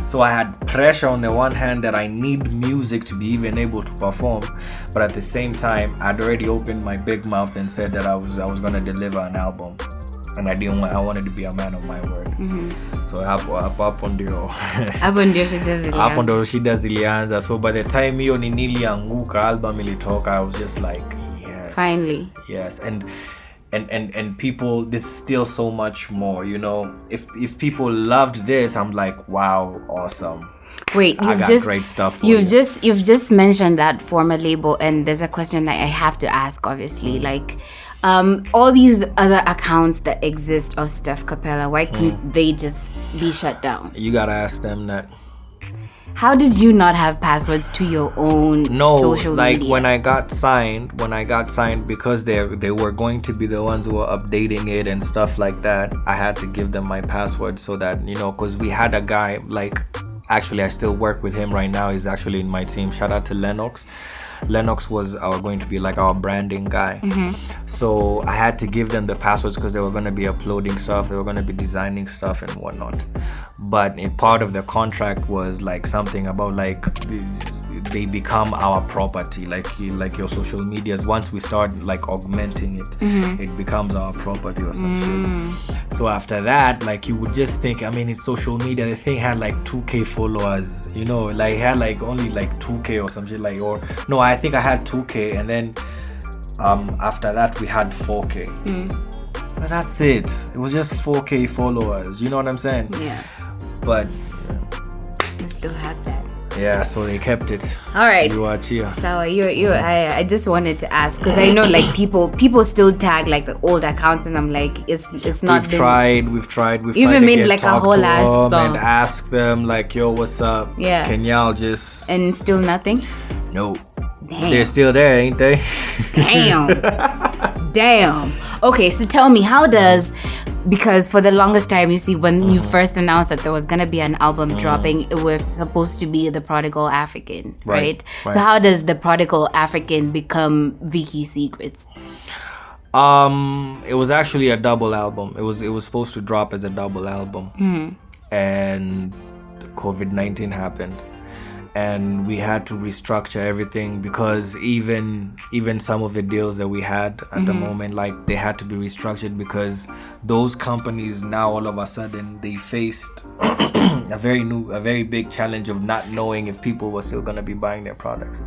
So I had pressure on the one hand that I need music to be even able to perform, but at the same time, I'd already opened my big mouth and said that I was gonna deliver an album, and I wanted to be a man of my word. So hapo ndio shida zilianza. So by the time hiyo nilianguka, album ilitoka, I was just like, yes, finally, yes. And people, there's still so much more, you know. If people loved this, I'm like, wow, awesome. Wait, great stuff for you've just mentioned that former label, and there's a question that I have to ask, obviously. Like, all these other accounts that exist of Steph Kapela, why couldn't they just be shut down? You gotta ask them that. How did you not have passwords to your own social media? When I got signed, because they were going to be the ones who were updating it and stuff like that, I had to give them my password so that, you know, because we had a guy, like, actually I still work with him right now. He's actually in my team. Shout out to Lennox. Lennox was going to be like our branding guy. So I had to give them the passwords because they were going to be uploading stuff, they were going to be designing stuff and whatnot. But a part of the contract was like something about like they become our property, like your social medias. Once we start like augmenting it, it becomes our property or some shit. So after that, like, you would just think, I mean, it's social media. The thing had like 2K followers, you know, like it had like only like 2K or some shit, like, or no, I think I had 2K, and then after that we had 4K. But that's it. It was just 4K followers. You know what I'm saying? Yeah. But I still have that. Yeah, so they kept it. All right. You watch here. So I just wanted to ask, because I know like people still tag like the old accounts, and I'm like, it's not. We've tried even to made like a whole ass song and ask them like, yo, what's up? Yeah. Can y'all just? And still nothing. No. Damn. They're still there, ain't they? Damn. Okay, so tell me, how does, because for the longest time, you see, when you first announced that there was going to be an album dropping, it was supposed to be The Prodigal African, right? So how does The Prodigal African become Vikky Secrets? It was actually a double album. It was supposed to drop as a double album. And COVID-19 happened. And we had to restructure everything, because even some of the deals that we had at the moment, like, they had to be restructured, because those companies now all of a sudden they faced a very big challenge of not knowing if people were still going to be buying their products.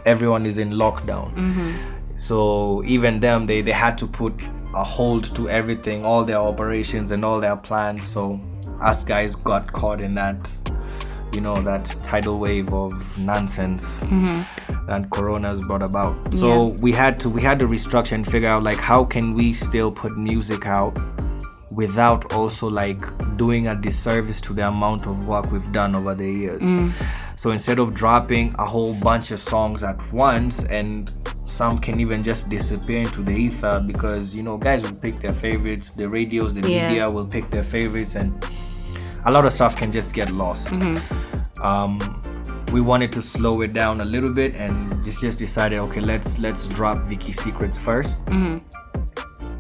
Everyone is in lockdown. So even them, they had to put a hold to everything, all their operations and all their plans. So us guys got caught in that, you know, that tidal wave of nonsense that Corona has brought about. So we had to restructure and figure out, like, how can we still put music out without also like doing a disservice to the amount of work we've done over the years. So instead of dropping a whole bunch of songs at once, and some can even just disappear into the ether, because, you know, guys will pick their favorites, the radios, the media will pick their favorites, and a lot of stuff can just get lost. We wanted to slow it down a little bit, and just decided, okay, let's drop Vikky Secrets first.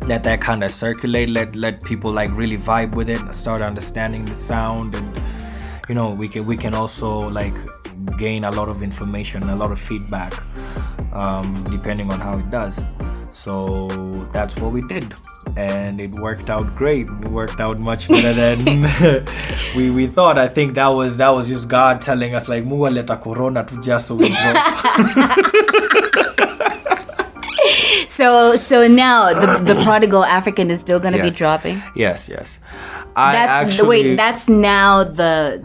Let that kind of circulate, let people like really vibe with it, start understanding the sound, and, you know, we can also like gain a lot of information, a lot of feedback, depending on how it does. So that's what we did, and it worked out great. It worked out much better than we thought. I think that was just God telling us, like, "Muwa leta corona tu just so we drop." So now the Prodigal African is still gonna be dropping? Yes. That's now the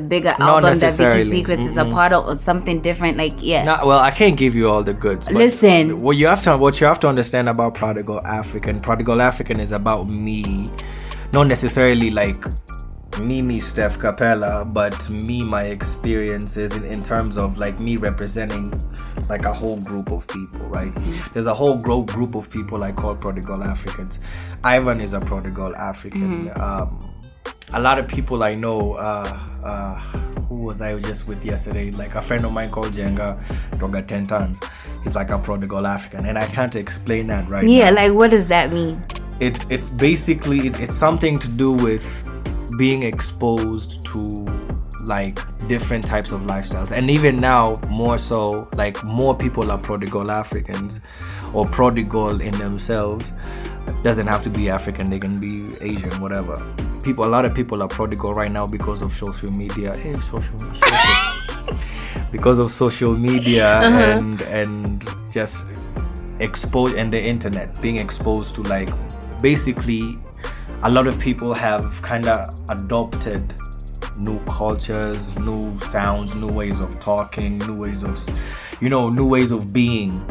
bigger album that Vikky Secrets is a part of, or something different, like, well, I can't give you all the goods. Listen, what you have to understand about Prodigal African is about me, not necessarily like me Steph Kapela, but me, my experiences in terms of like me representing like a whole group of people, right? There's a whole group of people I call Prodigal Africans. Ivan is a Prodigal African. A lot of people I know, who was I just with yesterday? Like a friend of mine called Jenga Doga 10 times. He's like a Prodigal African, and I can't explain that right now. Yeah, like, what does that mean? It's basically it's something to do with being exposed to like different types of lifestyles, and even now more so, like more people are prodigal Africans or prodigal in themselves. It doesn't have to be African, they can be Asian, whatever. A lot of people are prodigal right now because of social media. Because of social media and just exposed, and the internet, being exposed to, like, basically a lot of people have kind of adopted new cultures, new sounds, new ways of talking, new ways of being,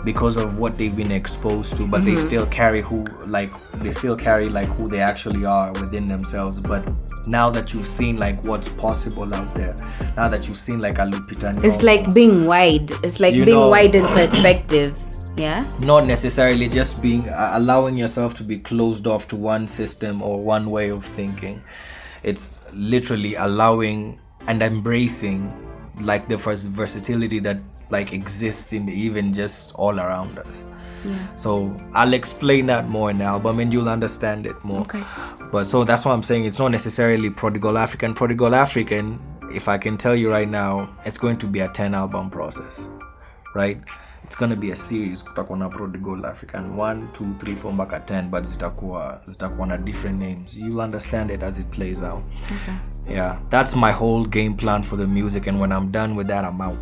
because of what they've been exposed to, but they still carry who they actually are within themselves. But now that you've seen like what's possible out there, now that you've seen like a Lupita, it's like being wide. It's like being wide in perspective. Yeah. Not necessarily just being allowing yourself to be closed off to one system or one way of thinking. It's literally allowing and embracing like the versatility that like exists in even just all around us. Yeah. So I'll explain that more in the album and you'll understand it more. Okay. But so that's what I'm saying. It's not necessarily Prodigal African. Prodigal African, if I can tell you right now, it's going to be a 10 album process, right? It's going to be a series. Kutakuwa na Prodigal African 1, 2, 3, 4 mpaka 10, but zitakuwa na different names. You'll understand it as it plays out. Okay. Yeah, that's my whole game plan for the music, and when I'm done with that, I'm out.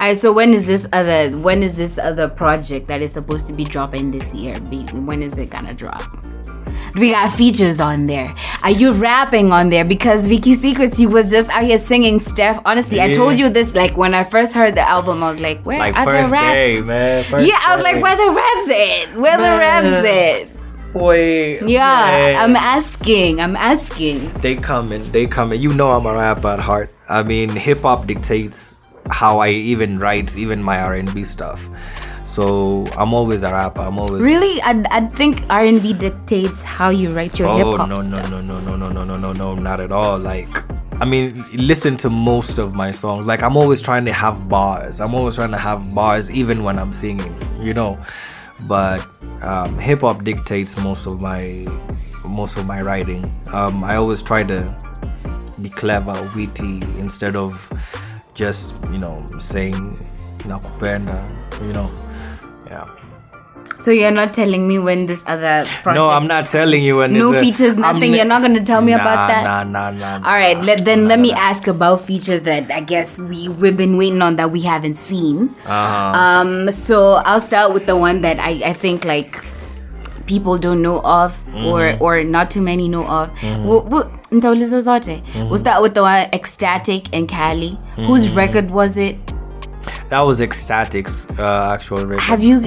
Alright, so when is this other project that is supposed to be dropping this year? When is it gonna drop? We got features on there. Are you rapping on there? Because Vikky Secrets, he was just out here singing Steph. Honestly, yeah. I told you this, like, when I first heard the album, I was like, where are the raps? Day, man. I was like, where the raps at? Where the raps at? Boy. Yeah, man. I'm asking. They coming. You know I'm a rapper at heart. I mean, hip-hop dictates how I even write, even my R&B stuff. So I'm always a rapper. Really? I think R&B dictates how you write your hip hop stuff. No, not at all. Like, I mean, listen to most of my songs. Like, I'm always trying to have bars. Even when I'm singing, you know. But hip hop dictates most of my writing. I always try to be clever, witty, instead of just, saying nakupenda, Yeah. So you're not telling me when this other project? No, I'm not telling you when. No features, nothing. You're not gonna tell me about that. Nah. All right, let me ask about features that I guess we've been waiting on that we haven't seen. So I'll start with the one that I think like people don't know of, or not too many know of. We'll start with the one Ecstatic and Cali. Whose record was it? That was Ecstatic's actual record. Have you,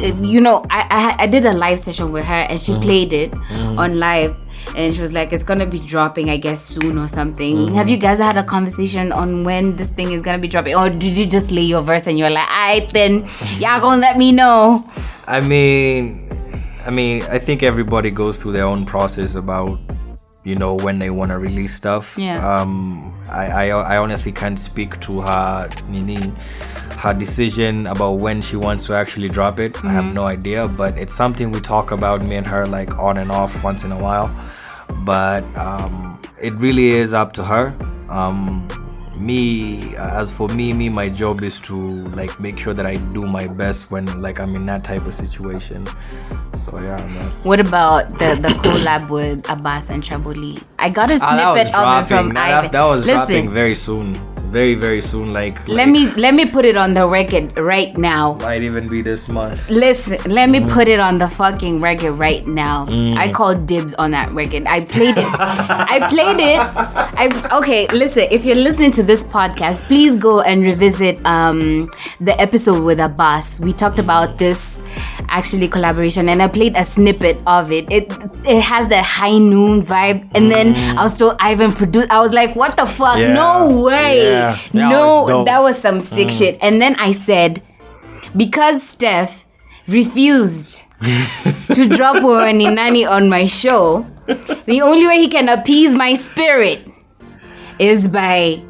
I did a live session with her and she played it on live, and she was like, it's gonna be dropping, I guess, soon or something. Have you guys had a conversation on when this thing is gonna be dropping, or did you just lay your verse and you're like, alright then, y'all gonna let me know? I mean, I think everybody goes through their own process about, when they want to release stuff. Yeah. I honestly can't speak to her decision about when she wants to actually drop it. I have no idea, but it's something we talk about, me and her, like on and off once in a while. But it really is up to her. As for me, my job is to like make sure that I do my best when like I'm in that type of situation. So yeah, man. What about the collab with Abbas and Traboli? I got a snippet of it from that was dropping very soon. Very, very soon. Like let me put it on the record right now. Might even be this month. Listen, let me put it on the fucking record right now. I called dibs on that record. I played it. Okay, listen, if you're listening to this podcast, please go and revisit the episode with Abbas. We talked about this actually collaboration, and I played a snippet of it. It has that high noon vibe, and then I was told Ivan produced. I was like, what the fuck? Yeah. No way. Yeah. No, that was some sick shit. And then I said, because Steph refused to drop Wani Nani on my show, the only way he can appease my spirit is by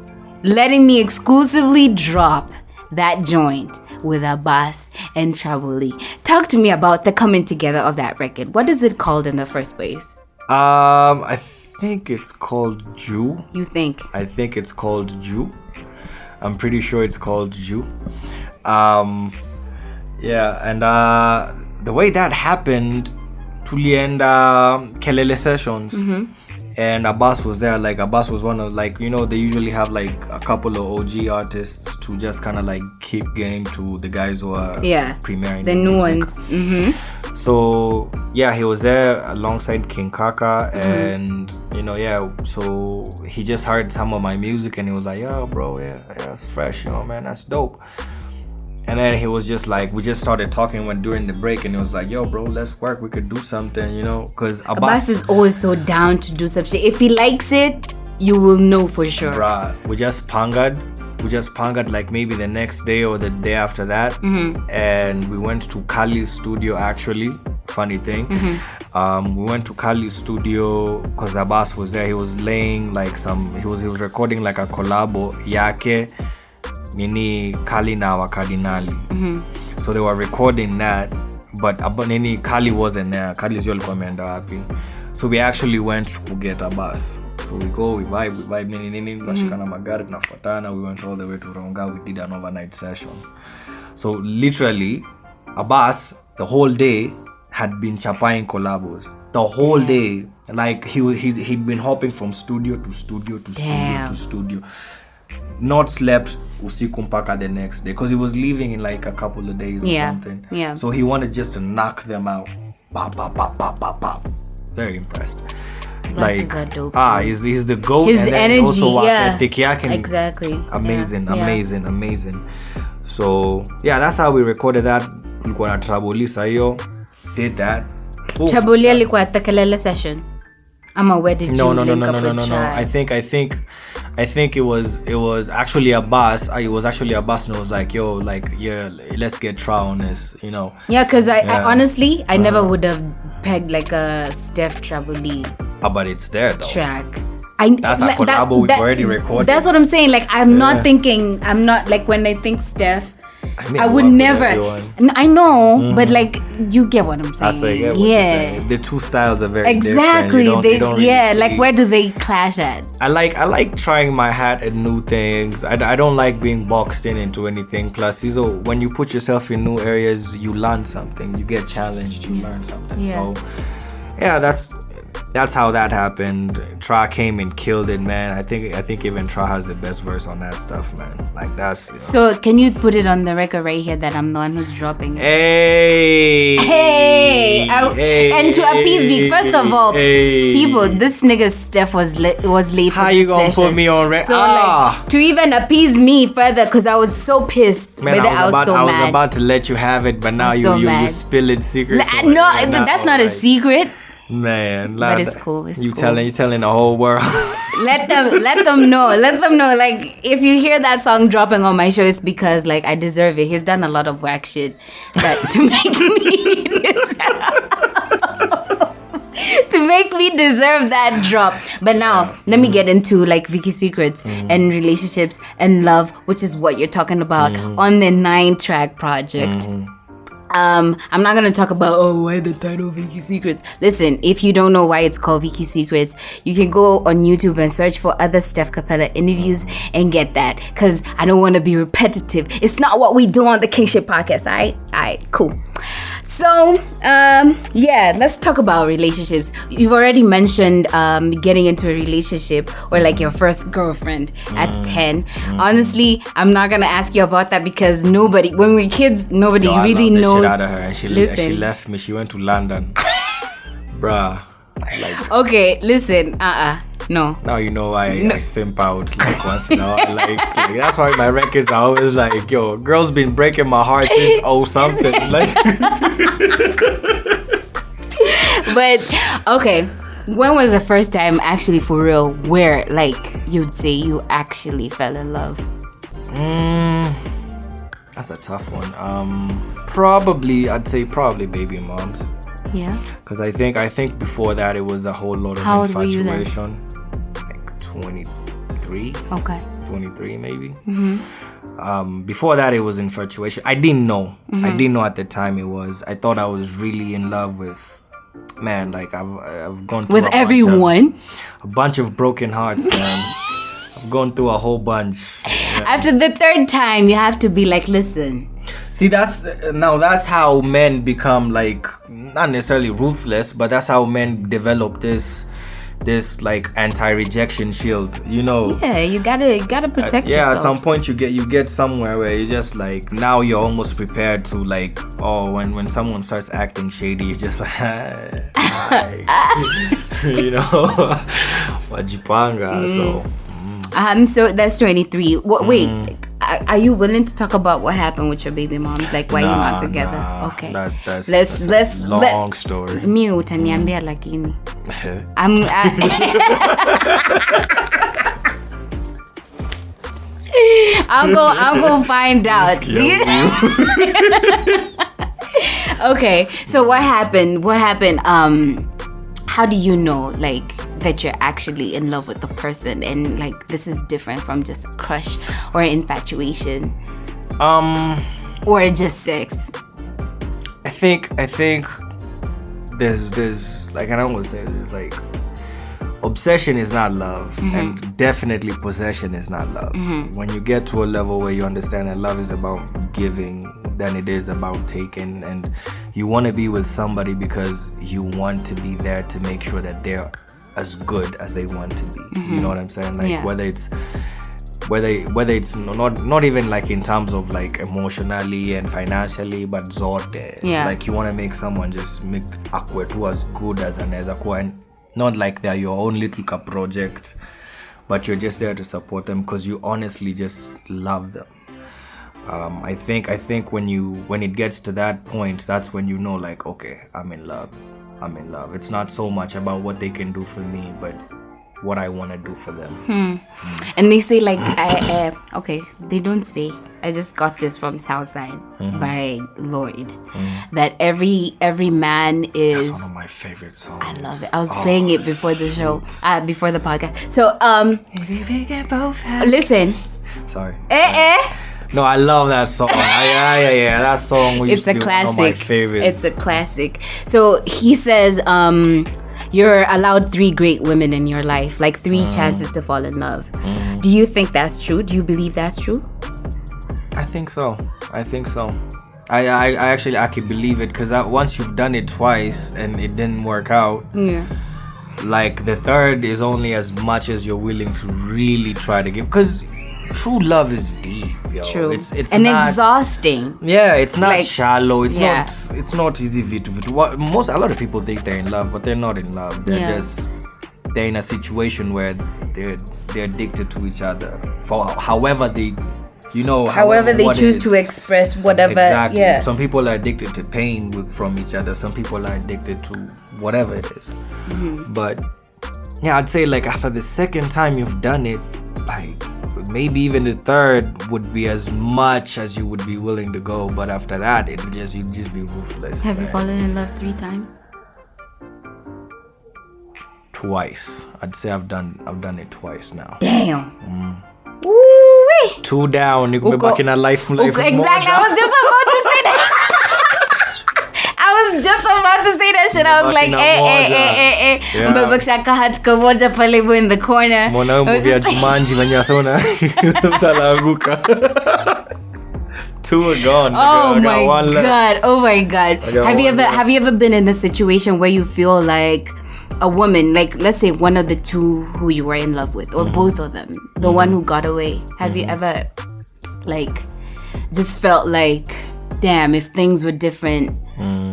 letting me exclusively drop that joint with Abbas and Traboli. Talk to me about the coming together of that record. What is it called in the first place? I think it's called Jew. You think? I think it's called Jew. I'm pretty sure it's called Jew. Yeah, and the way that happened, tulienda kelele sessions. And Abbas was there. Like, Abbas was one of, like, you know, they usually have like a couple of OG artists to just kind of like keep game to the guys who are premiering the new music. ones. So yeah, he was there alongside King Kaka, and you know, so he just heard some of my music and he was like, yo bro, that's fresh, you know, man, that's dope. And then he was just like, we just started talking during the break, and he was like, yo bro, let's work, we could do something, you know, because Abbas is always so down to do some shit. If he likes it, you will know for sure. Bruh, we just pangad like maybe the next day or the day after that, and we went to Kali's studio. Actually, funny thing, we went to Kali's studio because Abbas was there. He was laying like he was recording like a collabo yake nini Kali na Wakadinali. So they were recording that, but nini Kali wasn't there. Kali's your commander happy. So we actually went to get Abbas. So we go, we vibe, nini, nashikana magari, tunafuatana. We went all the way to Ronga. We did an overnight session. So literally, Abbas, the whole day, had been chapaing collabos. The whole day. Like, he'd been hopping from studio to studio to studio to studio. Not slept usiku mpaka the next day. Because he was leaving in like a couple of days or something. Yeah. So he wanted just to knock them out. Bop, bop, bop, bop, bop, bop. Very impressed. Like, he's the GOAT. His and then energy, also exactly. Amazing. So yeah, that's how we recorded that. Tulikuwa na Trabolisa hiyo, did that. Trabolia alikuwa at the kelele session. Where did you link up with No. I think it was actually Abbas. It was actually Abbas, and it was like, yo, like, yeah, let's get Tra on this, you know. Yeah, because I honestly, I never would have pegged like a Steph Traboli. But it's there though. Track. That's a collabo we've already recorded. That's what I'm saying. Like, I'm not like, when I think Steph, I would never. I know, but like, you get what I'm saying. What you're saying. The two styles are very exactly. different. You don't really like, where do they clash at? I like trying my hat at new things. I don't like being boxed into anything. Plus, when you put yourself in new areas, you learn something. You get challenged. You learn something. Yeah. So, yeah, that's how that happened. Tra came and killed it, man. I think even Tra has the best verse on that stuff, man. Like, that's, you know. So can you put it on the record right here that I'm the one who's dropping it? Hey. And to appease me, first of all, people, this nigga Steph was late for this session. How you gonna put me on record? So like, to even appease me further, because I was so pissed. Man, I was mad. about to let you have it, but now you spilling secrets. That's not a secret. Man, but it's cool. You telling the whole world. Let them know. Like, if you hear that song dropping on my show, it's because like I deserve it. He's done a lot of whack shit, but to make me deserve that drop. But now let me get into like Vikky Secrets and relationships and love, which is what you're talking about on the 9-track project. I'm not gonna talk about why the title Vikky Secrets. Listen, if you don't know why it's called Vikky Secrets, you can go on YouTube and search for other Steph Kapela interviews and get that, because I don't want to be repetitive. It's not what we do on the Kingship podcast. Alright, cool. So, let's talk about relationships. You've already mentioned getting into a relationship or like your first girlfriend at 10. Honestly, I'm not going to ask you about that because when we're kids, nobody really knows. Shit out of her. And she left me. She went to London. Bruh. Like, okay, listen. No. Now you know why I simp out like once in a while. Like that's why my records are always like, yo, girl's been breaking my heart since something. Like. But okay, when was the first time actually for real where like you'd say you actually fell in love? That's a tough one. I'd say probably baby moms. Yeah. Because I think before that it was a whole lot of How infatuation. Old were you then? Like 23. Okay. 23 maybe. Before that it was infatuation. I didn't know. I didn't know at the time it was. I thought I was really in love with man, like I've gone through with everyone. A bunch of broken hearts, man. I've gone through a whole bunch. Yeah. After the third time, you have to be like, listen. See, that's how men become, like, not necessarily ruthless, but that's how men develop this like anti-rejection shield, you know. Yeah, you gotta protect yourself. At some point you get somewhere where you just like, now you're almost prepared to, like, oh, when someone starts acting shady, you're just like, hi. You know, wajipanga. So that's 23. Wait, are you willing to talk about what happened with your baby moms? Like, why you not together? Okay, that's let's long story. Mi utaniambia lakini. I'll go find out. Okay, so what happened? How do you know, like, that you're actually in love with the person and, like, this is different from just a crush or infatuation? Or just sex? I think there's like, I don't want to say this, like, obsession is not love, and definitely possession is not love. When you get to a level where you understand that love is about giving than it is about taking, and you want to be with somebody because you want to be there to make sure that they're as good as they want to be. You know what I'm saying? Like, whether it's not even like in terms of like emotionally and financially, but zote. Like, you want to make someone just make akwe tu as good as anaweza kuwa, and not like they're your own little project, but you're just there to support them because you honestly just love them. I think when it gets to that point, that's when you know, like, okay, I'm in love. It's not so much about what they can do for me, but what I want to do for them. And they say, like, okay, they don't say, I just got this from Southside by Lloyd, that every man is... That's one of my favorite songs. I love it. I was playing it before the show, before the podcast. So, listen. Sorry. No, I love that song. Yeah. That song it's a classic. One of my favorites. It's a classic. So he says, you're allowed 3 great women in your life, like 3 chances to fall in love. Do you think that's true? Do you believe that's true? I think so. I actually can believe it, because once you've done it twice and it didn't work out, like, the third is only as much as you're willing to really try to give, because true love is deep, yo. True. It's and not exhausting. Yeah, it's not like, shallow. It's not easy to a lot of people think they're in love, but they're not in love. They're in a situation where they're addicted to each other for however they choose to express whatever. Exactly. Yeah. Some people are addicted to pain from each other. Some people are addicted to whatever it is. But yeah, I'd say, like, after the second time you've done it, like, maybe even the third would be as much as you would be willing to go, but after that you'd just be ruthless. Have you fallen in love 3 times? Twice. I'd say I've done it twice now. Damn. 2 down. You could be back in a life. Exactly. I was just about to say that. Shit. I was like, Mbebekshaka hat kamoja pale in the corner. Mwana movie Jumanji when you're sona. Salaguka. 2 are gone. Oh my god. Have you ever been in a situation where you feel like a woman, like, let's say one of the 2 who you were in love with, or both of them, the one who got away, have you ever, like, just felt like, damn, if things were different,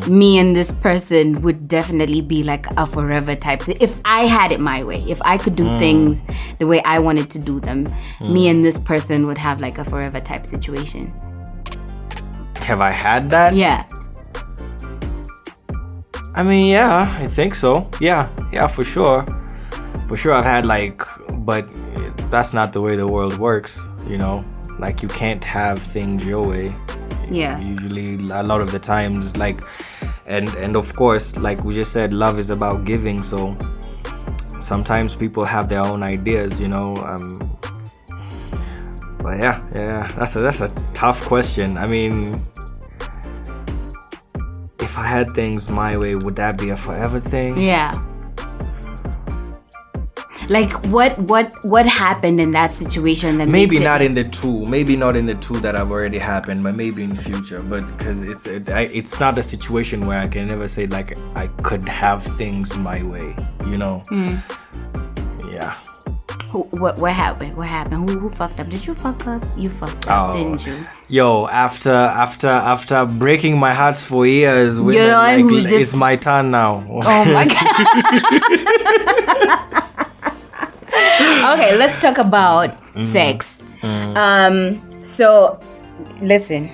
me and this person would definitely be like a forever type. So if I had it my way, if I could do things the way I wanted to do them, me and this person would have like a forever type situation? Have I had that? Yeah. I mean, yeah, I think so. Yeah, for sure. I've had, like, but that's not the way the world works, you know? Like, you can't have things your way. Yeah. Usually, a lot of the times, like, and of course, like we just said, love is about giving, so sometimes people have their own ideas, you know? But yeah, that's a tough question. I mean, if I had things my way, would that be a forever thing? Yeah. Like what happened in that situation that maybe makes not in the two that have already happened, but maybe in the future. But because it's not a situation where I can never say like I could have things my way, you know. Yeah. What happened? Who fucked up? Did you fuck up? You fucked up, didn't you? Yo, after breaking my heart for years, it's my turn now. Oh my god. Okay, let's talk about sex. So, listen.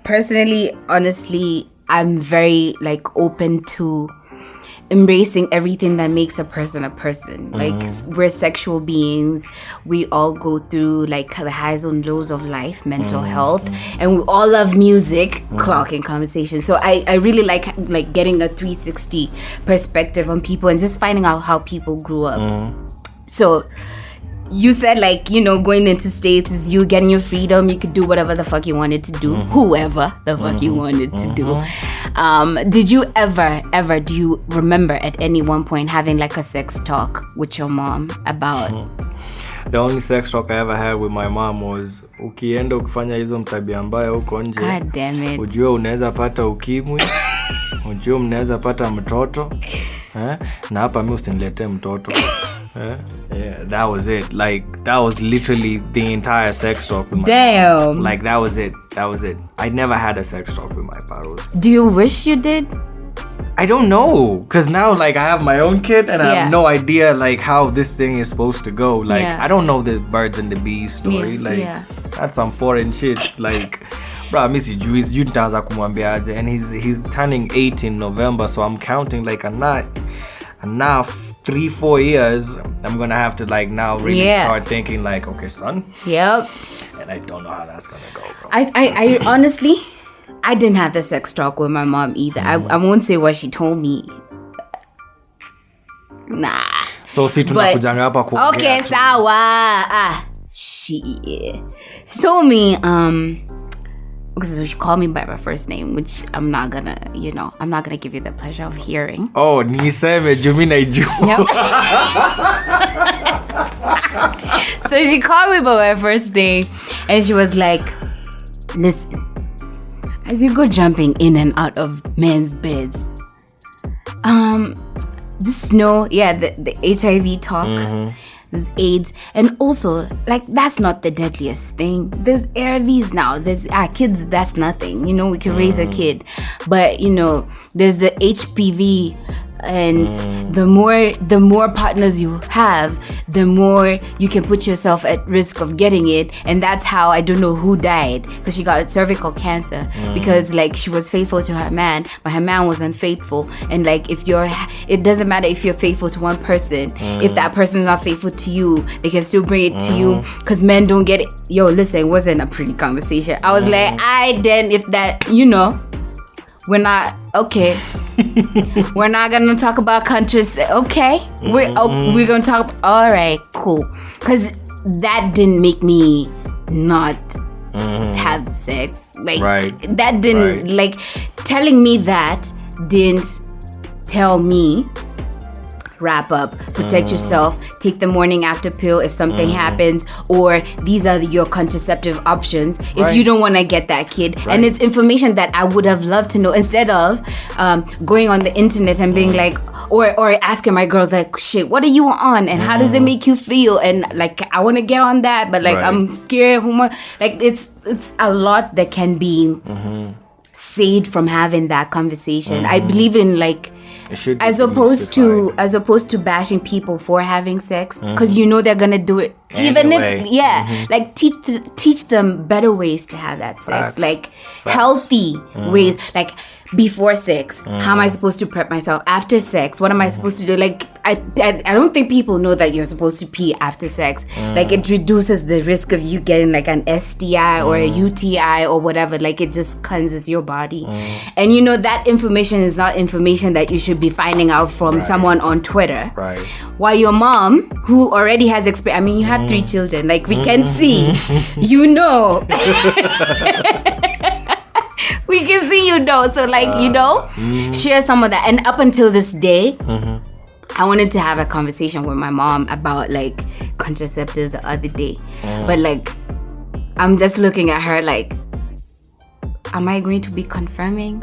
Personally, honestly, I'm very like open to embracing everything that makes a person a person. Like, we're sexual beings. We all go through like the highs and lows of life, mental health, and we all love music, clocking conversation. So I really like getting a 360 perspective on people and just finding out how people grew up. So you said like, you know, going into States is you getting your freedom. You could do whatever the fuck you wanted to do, whoever the fuck you wanted to do. Did you ever, do you remember at any one point having like a sex talk with your mom about? The only sex talk I ever had with my mom was ukienda ukifanya hizo mtabia mbaya huko nje. God damn it. Ujue unaweza pata ukimwi. Ujue mnaweza pata mtoto. Na hapa mimi usiniletee mtoto. Yeah, that was it. Like, that was literally the entire sex talk with my mom. Like, that was it. I never had a sex talk with my parents. Do you wish you did? I don't know. Because now, like, I have my own kid and I have no idea, like, how this thing is supposed to go. Like, I don't know the birds and the bees story. That's some foreign shit. Like, bro, Missy Jewish, you nitaanza kumwambia aje. And he's turning 8 in November, so I'm counting, like, enough 3-4 years, I'm gonna have to like now really start thinking like, okay, son. Yep. And I don't know how that's gonna go, bro. I honestly, I didn't have the sex talk with my mom either. I won't say what she told me. Nah. So si tunakujanga hapa kuongea. Okay, sawa. She told me because she called me by my first name, which I'm not gonna give you the pleasure of hearing. Oh, niseme Jumina Ju. So she called me by my first name, and she was like, "Listen, as you go jumping in and out of men's beds, just know, the HIV talk." There's AIDS, and also like that's not the deadliest thing. There's ARVs now. There's kids. That's nothing. You know, we can raise a kid, but you know, there's the HPV, and the more partners you have, the more you can put yourself at risk of getting it. And that's how I don't know who died, because she got cervical cancer because like she was faithful to her man, but her man was unfaithful. And like it doesn't matter if you're faithful to one person, if that person is not faithful to you, they can still bring it to you, because men don't get it. Yo, listen, it wasn't a pretty conversation. I was like, if that, you know, we're not okay. We're not gonna talk about countries. Okay, we're gonna talk. All right, cool. Because that didn't make me not have sex. Like that didn't like telling me that didn't tell me wrap up, protect yourself, take the morning after pill if something happens, or these are your contraceptive options if you don't want to get that kid. And it's information that I would have loved to know, instead of going on the internet and being like, or asking my girls like, shit, what are you on and how does it make you feel, and like I want to get on that, but like I'm scared. Like it's a lot that can be saved from having that conversation. I believe in like, as opposed to bashing people for having sex, because you know they're gonna do it even if like teach them better ways to have that sex. Facts. Healthy ways, like before sex, how am I supposed to prep myself? After sex, what am I supposed to do? Like I don't think people know that you're supposed to pee after sex. Like it reduces the risk of you getting like an STI or a UTI or whatever. Like it just cleanses your body. And you know that information is not information that you should be finding out from someone on Twitter. While your mom, who already has experience, I mean, you have 3 children, like we can see, you know. We We can see you know. So share some of that. And up until this day, I wanted to have a conversation with my mom about like contraceptives the other day. But like, I'm just looking at her like, am I going to be confirming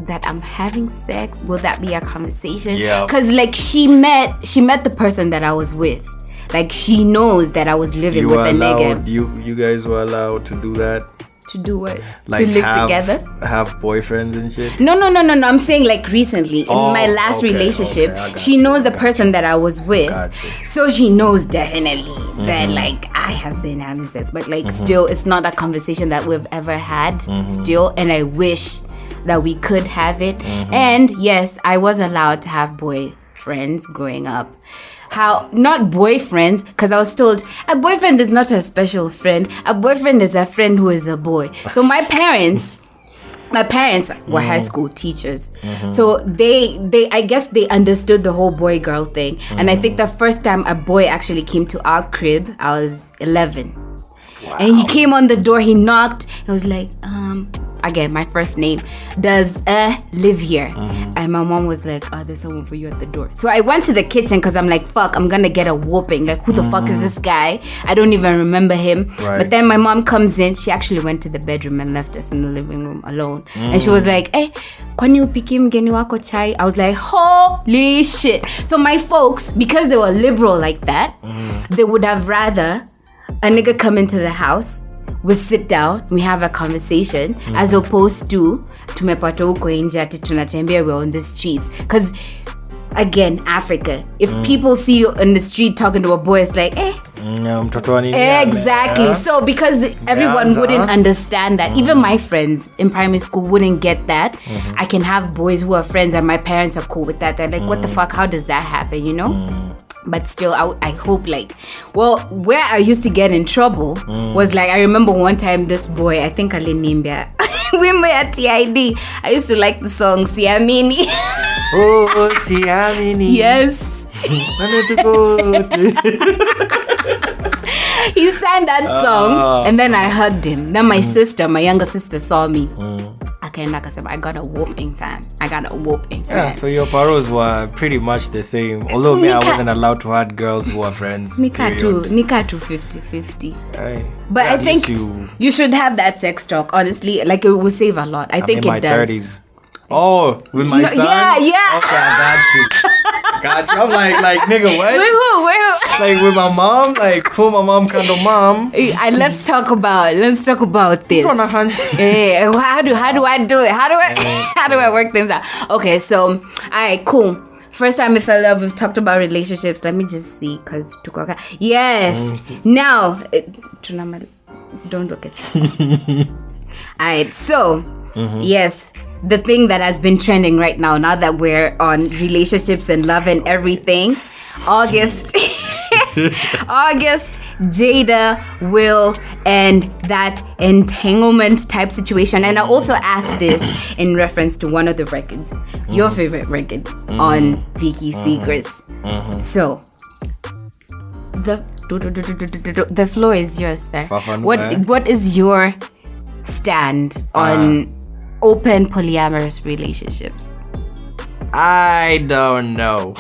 that I'm having sex? Will that be a conversation? Yeah. Because like she met the person that I was with. Like she knows that I was living with a nigga. You guys were allowed to do that? To do what? Like to live together? Have boyfriends and shit? No. I'm saying like recently in my last relationship, she knows the person that I was with. So she knows definitely that like I have been having sex. But like still, it's not a conversation that we've ever had still. And I wish that we could have it. And yes, I was allowed to have boyfriends growing up. How not boyfriends, because I was told a boyfriend is not a special friend. A boyfriend is a friend who is a boy. So my parents were high school teachers. So they I guess they understood the whole boy girl thing. And I think the first time a boy actually came to our crib, I was 11. Wow. And he came on the door, he knocked, he was like, again, my first name, does live here? And my mom was like, oh, there's someone for you at the door. So I went to the kitchen because I'm like, fuck, I'm gonna get a whooping. Like, who the fuck is this guy? I don't even remember him. Right. But then my mom comes in. She actually went to the bedroom and left us in the living room alone. And she was like, kwani upiki mgeni wako chai? I was like, holy shit. So my folks, because they were liberal like that, they would have rather a nigga come into the house, we sit down, we have a conversation, as opposed to tumepata huko nje ati tunatembea, we're on the streets. Because again, Africa, if people see you in the street talking to a boy, it's like exactly. So because everyone wouldn't understand that, even my friends in primary school wouldn't get that. I can have boys who are friends and my parents are cool with that. They're like, what the fuck, how does that happen, you know? But still, I hope like, well, where I used to get in trouble was like, I remember one time this boy, I think Alinimbia, we were at TID. I used to like the song Siamini. Oh, Siamini. Yes. He sang that song and then I hugged him. Then my sister, my younger sister, saw me. I got a whooping, fam. Yeah, so your paros were pretty much the same. Although me, I wasn't allowed to have girls who were friends. Nika too 50-50. But I think you should have that sex talk, honestly. Like, it will save a lot. I think it does. 30s. Oh, with my son? Yeah. Okay, I got you. I'm like, nigga, what? With who? Like, with my mom? Like, pull my mom kind of mom? Let's talk about this. How do I do it? How do I work things out? Okay, so, alright, cool. First time I fell in love, we've talked about relationships. Let me just see, because yes. Now, don't look at me. Alright, so, yes. The thing that has been trending right now that we're on relationships and love and everything, August, Jada, Will, and that entanglement type situation. And I also asked this in reference to one of the records, your favorite record on Vikky Secrets. So, the floor is yours, sir. What is your stand on open polyamorous relationships? I don't know.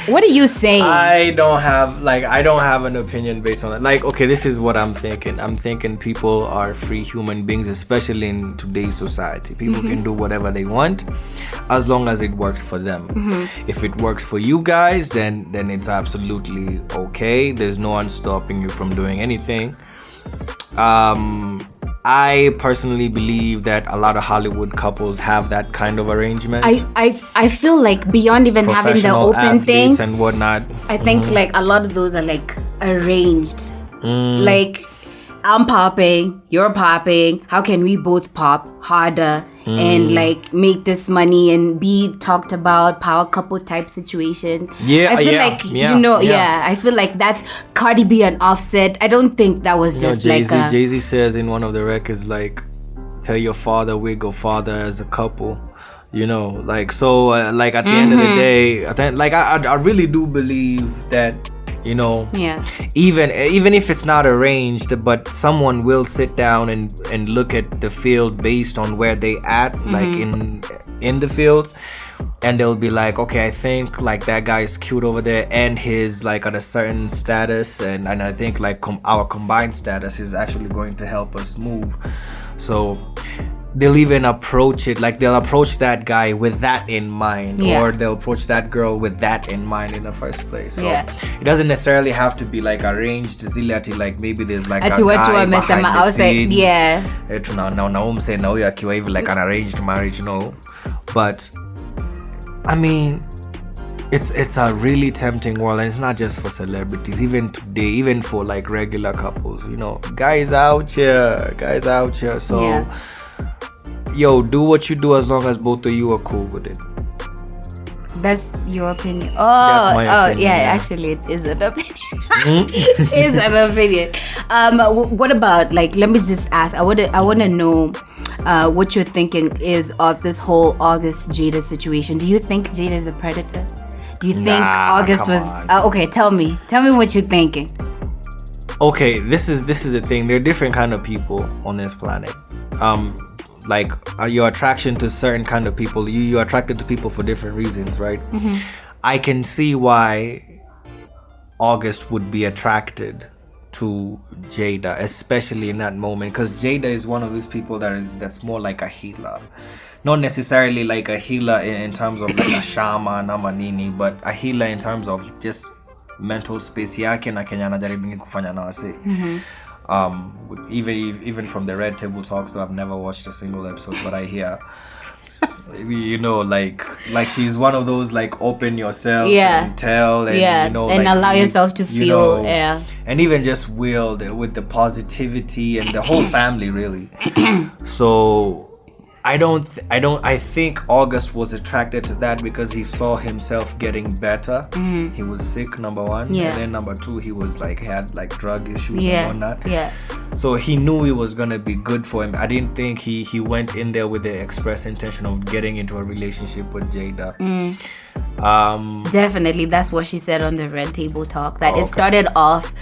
What are you saying? I don't have an opinion based on it. Like, okay, this is what I'm thinking. I'm thinking people are free human beings, especially in today's society. People can do whatever they want as long as it works for them. If it works for you guys, then it's absolutely okay. There's no one stopping you from doing anything. I personally believe that a lot of Hollywood couples have that kind of arrangement. I feel like beyond even having the open thing and whatnot, I think like a lot of those are like arranged. Like, I'm popping, you're popping. How can we both pop harder and like make this money and be talked about, power couple type situation? I feel I feel like that's Cardi B and Offset. I don't think that was just Jay-Z says in one of the records, like, tell your father we go farther as a couple. You know, like, so like at the end of the day, I really do believe that You know, Yeah. even if it's not arranged, but someone will sit down and look at the field based on where they at, like in the field, and they'll be like, okay, I think like that guy is cute over there, and he's like at a certain status, and I think like our combined status is actually going to help us move. So they'll even approach it, like they'll approach that guy with that in mind, or they'll approach that girl with that in mind in the first place. So it doesn't necessarily have to be like arranged zilati, like maybe there's like a guy behind the scenes. Now I'm saying now you're even like an arranged marriage, you know. But I mean, it's a really tempting world, and it's not just for celebrities. Even today, even for like regular couples, you know, guys out here. So yo, do what you do as long as both of you are cool with it. That's your opinion. That's my opinion, yeah, actually it is an opinion. It is an opinion. What about, like, let me just ask, I want to know what you're thinking is of this whole August Jada situation. Do you think Jada is a predator? Do you think August was okay, tell me what you're thinking. Okay, this is the thing. There are different kind of people on this planet. Like your attraction to certain kind of people, you're attracted to people for different reasons, right? I can see why August would be attracted to Jada, especially in that moment, because Jada is one of these people that's more like a healer, not necessarily like a healer in terms of like a shaman ama nini, but a healer in terms of just mental space yake na Kenya anajaribu kufanya na wase. Even from the Red Table Talks, I've never watched a single episode, but I hear, you know, like she's one of those like open yourself and tell, and you know, and like, allow yourself to feel, and even just with the positivity and the whole family really. So I think August was attracted to that because he saw himself getting better. He was sick, number one, and then number two, he was like had like drug issues and whatnot. So he knew it was gonna be good for him. I didn't think he went in there with the express intention of getting into a relationship with Jada. Definitely, that's what she said on the Red Table Talk, that it started off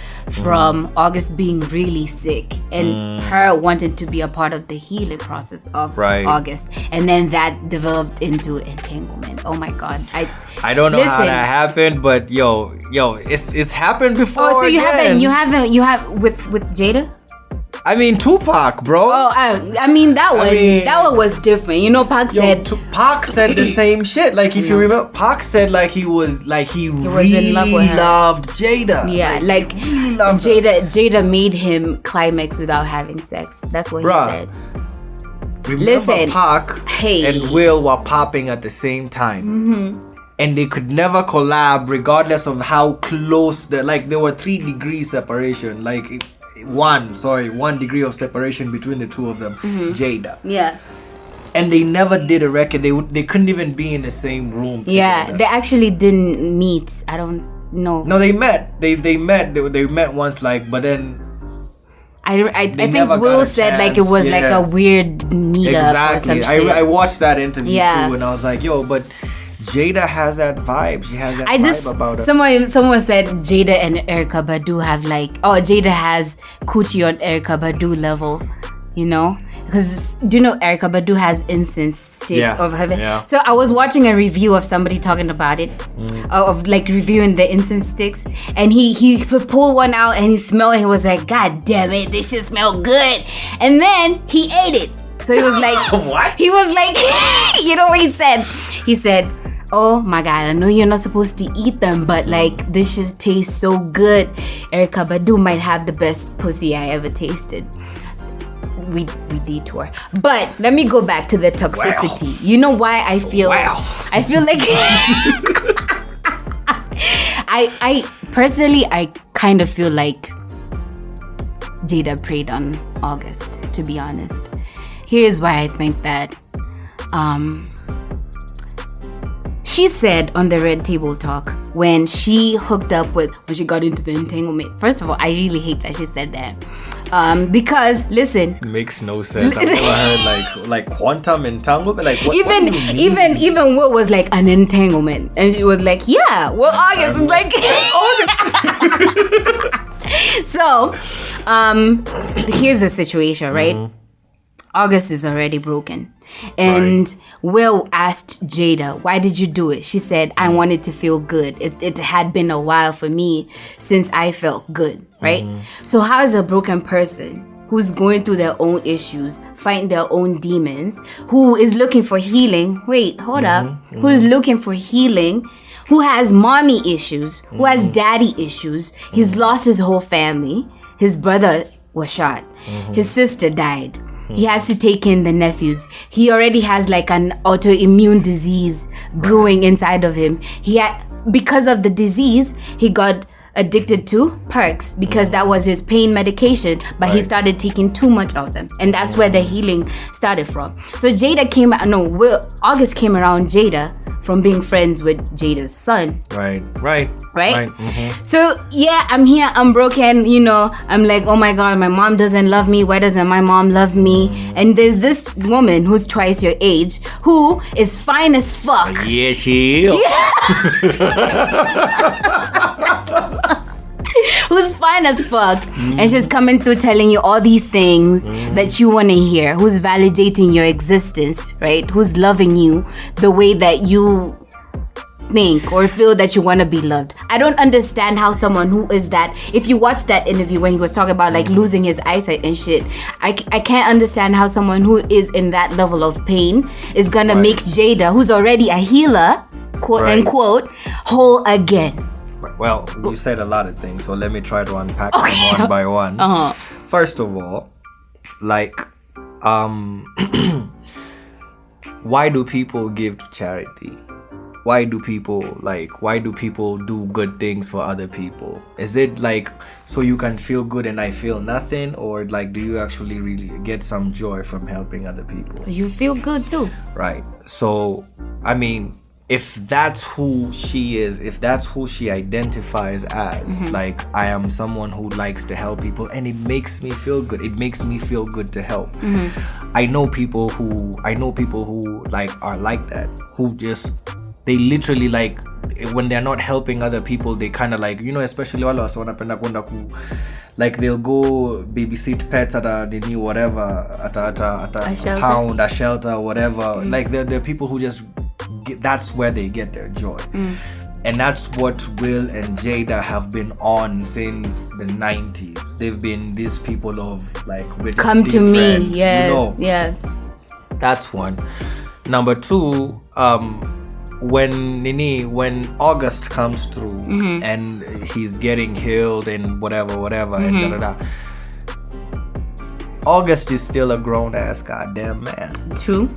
from August being really sick and her wanting to be a part of the healing process of August, and then that developed into entanglement. Oh my god, I don't know how that happened, but yo, it's happened before. Oh, so you have with Jada? I mean, Tupac, bro. Oh, I mean that one was different. You know, Pac said the same shit. Like if you remember, Pac said like he really in love with her. Loved Jada. Yeah, like really loved Jada made him climax without having sex. That's what he said. Remember, Pac and Will were popping at the same time. And they could never collab regardless of how close there were 3 degrees separation. Like one degree of separation between the two of them. Jada. Yeah. And they never did a record. They couldn't even be in the same room together. Yeah, they actually didn't meet. I don't know. No, they met. They met once, like, but then I think Will said like it was like a weird meetup or some shit. I watched that interview too, and I was like, yo, but Jada has that vibe. She has that vibe about her. Someone said Jada and Erykah Badu have Jada has coochie on Erykah Badu level, you know? Because do you know Erykah Badu has incense sticks of heaven? Yeah. So I was watching a review of somebody talking about it, of like reviewing the incense sticks, and he pulled one out and he smelled it. And he was like, God damn it, this shit smell good. And then he ate it. So he was like, what? He was like, you know what he said? He said, oh my god, I know you're not supposed to eat them, but like this just tastes so good. Erykah Badu might have the best pussy I ever tasted. We detour, but let me go back to the toxicity. Wow. You know why I feel like I personally kind of feel like Jada preyed on August, to be honest. Here's why I think that. She said on the Red Table Talk when she hooked up with, when she got into the entanglement. First of all, I really hate that she said that. Because listen, it makes no sense. I've never heard like quantum entanglement. Like what, even Will was like an entanglement, and she was like, yeah, well, August is like So, here's the situation, right? Mm-hmm. August is already broken. And Will asked Jada, why did you do it? She said, I wanted to feel good. It had been a while for me since I felt good, right? Mm-hmm. So how is a broken person who's going through their own issues, fighting their own demons, who is looking for healing, who's looking for healing, who has mommy issues, who has daddy issues, he's lost his whole family, his brother was shot, his sister died, he has to take in the nephews, he already has like an autoimmune disease brewing inside of him, because of the disease, he got addicted to perks because that was his pain medication, but he started taking too much of them, and that's where the healing started from. So August came around Jada from being friends with Jada's son. Right. Mm-hmm. So yeah, I'm here, I'm broken, I'm like, oh my god, my mom doesn't love me, why doesn't my mom love me? And there's this woman who's twice your age who is fine as fuck. Yeah, she is. Who's fine as fuck, and she's coming through telling you all these things that you want to hear, who's validating your existence, right? Who's loving you the way that you think or feel that you want to be loved. I don't understand how someone who is that, if you watch that interview when he was talking about like losing his eyesight and shit, I can't understand how someone who is in that level of pain is gonna make Jada, who's already a healer, quote unquote, whole again. Well, you said a lot of things, so let me try to unpack them one by one. First of all, like, why do people give to charity? Why do people do good things for other people? Is it like so you can feel good and I feel nothing, or like do you actually really get some joy from helping other people? You feel good too. Right. So, I mean, if that's who she is, if that's who she identifies as, like, I am someone who likes to help people and it makes me feel good. It makes me feel good to help. I know people who like are like that, who just, they literally like, when they're not helping other people, they kind of like, especially wale wasi wanapenda kwenda like they'll go babysit pets at a new whatever, at a pound, a shelter, whatever. Like they're people who just, that's where they get their joy. And that's what Will and Jada have been on since the 90s. They've been these people of like, we're just come to me, yeah. That's one. Number two, when August comes through and he's getting healed and whatever and August is still a grown ass goddamn man. True.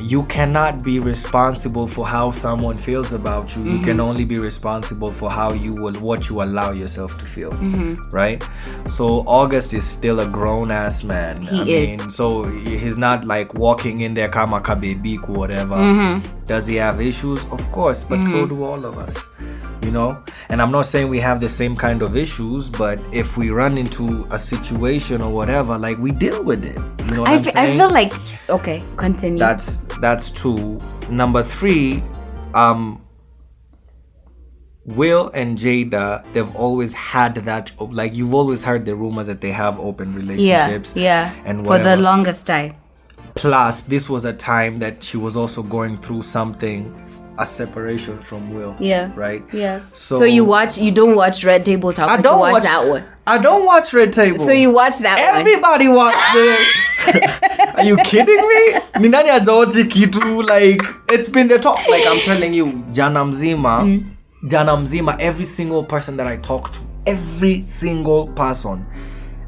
You cannot be responsible for how someone feels about you. You can only be responsible for what you allow yourself to feel, right? So August is still a grown ass man. He is. So he's not like walking in there kama kabebiku whatever. Does he have issues? Of course, but so do all of us. And I'm not saying we have the same kind of issues, but if we run into a situation or whatever, like, we deal with it. You know what I'm saying? I feel like, okay, continue. That's two. Number three, Will and Jada, they've always had that, like, you've always heard the rumors that they have open relationships. Yeah. And whatever. For the longest time. Plus, this was a time that she was also going through something, a separation from Will. Yeah. Right? Yeah. So you don't watch Red Table Talk, but you watch that one. I don't watch Red Table. So you watch that Everybody watched it. Are you kidding me? Ninani hajawachi kitu, like, it's been the talk. Like, I'm telling you, Jana Mzima, every single person that I talk to, every single person,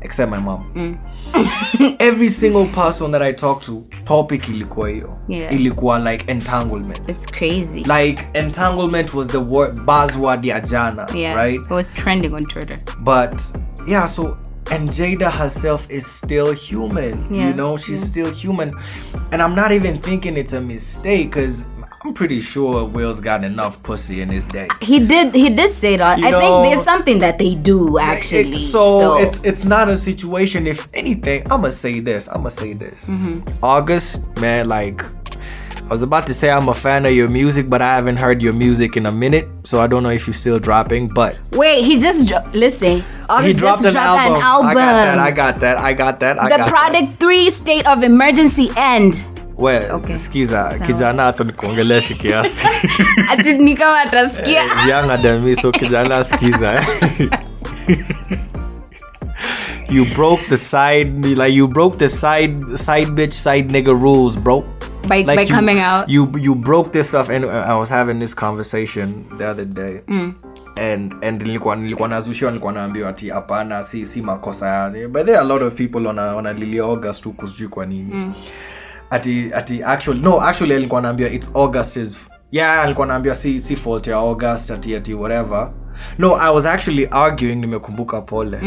except my mom. Every single person that I talk to, topic ilikuwa hiyo. Ilikuwa like entanglement. It's crazy. Like, entanglement was the buzzword ya jana, right? It was trending on Twitter. But yeah, so, and Jada herself is still human. She's still human. And I'm not even thinking it's a mistake, because I'm pretty sure Will's got enough pussy in his day. He did say that. I think it's something that they do actually. So it's not a situation. If anything, I'ma say this. August, man, like, I was about to say I'm a fan of your music, but I haven't heard your music in a minute, so I don't know if you're still dropping. But wait, he just listen. August he dropped an album. I got that. The Product 3 State of Emergency End. Well, okay. Skiza, kijana hata nikuongeleshe kiasi. Ati ni kama atasikia. Younger than me, so kijana skiza. You broke the side bitch, side nigga rules, bro. By coming out. You broke this stuff, and I was having this conversation the other day. And nilikuwa naambiwa ati hapana si makosa yani. But there are a lot of people on Lily August who kujui kwa nini. Ati actually alikuwa naambiwa it's August's, alikuwa naambiwa si fault ya August ati whatever. No, I was actually arguing, nimekumbuka pole.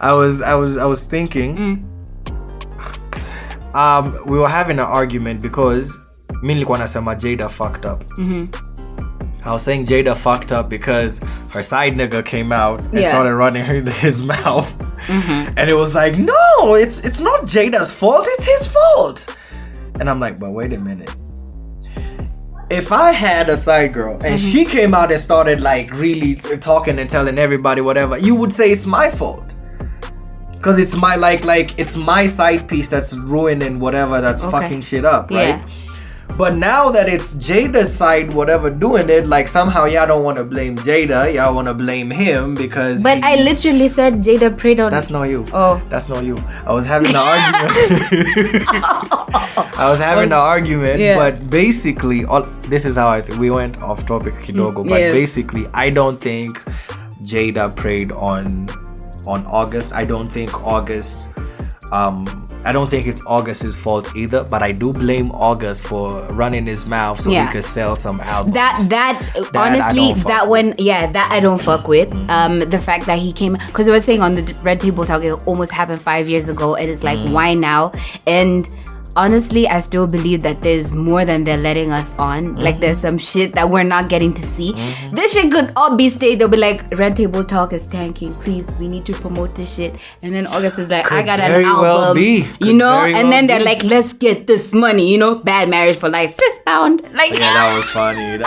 I was thinking we were having an argument because mimi nilikuwa nasema Jada fucked up. I was saying Jada fucked up because her side nigga came out and started running his mouth. And it was like, no, it's not Jada's fault, it's his fault. And I'm like, but wait a minute. If I had a side girl and she came out and started like really talking and telling everybody whatever, you would say it's my fault. Because it's my like it's my side piece that's ruining whatever, that's fucking shit up, right? Yeah. But now that it's Jada's side, whatever, doing it, like somehow y'all don't want to blame Jada, y'all want to blame him because. But I literally said Jada preyed on. That's not you. Oh, that's not you. I was having an argument. But basically, this is how I think we went off topic, kidogo. But basically, I don't think Jada preyed on August. I don't think I don't think it's August's fault either, but I do blame August for running his mouth so he could sell some albums. That honestly, that one, that I don't fuck with. The fact that he came, because I was saying on the Red Table Talk, it almost happened 5 years ago, and it's like, why now? And honestly, I still believe that there's more than they're letting us on. Like, there's some shit that we're not getting to see. This shit could all be stayed. They'll be like, Red Table Talk is tanking. Please, we need to promote this shit. And then August is like, I got an album. And then they're like, let's get this money. Bad Marriage for Life. Fist bound. Like, that was funny.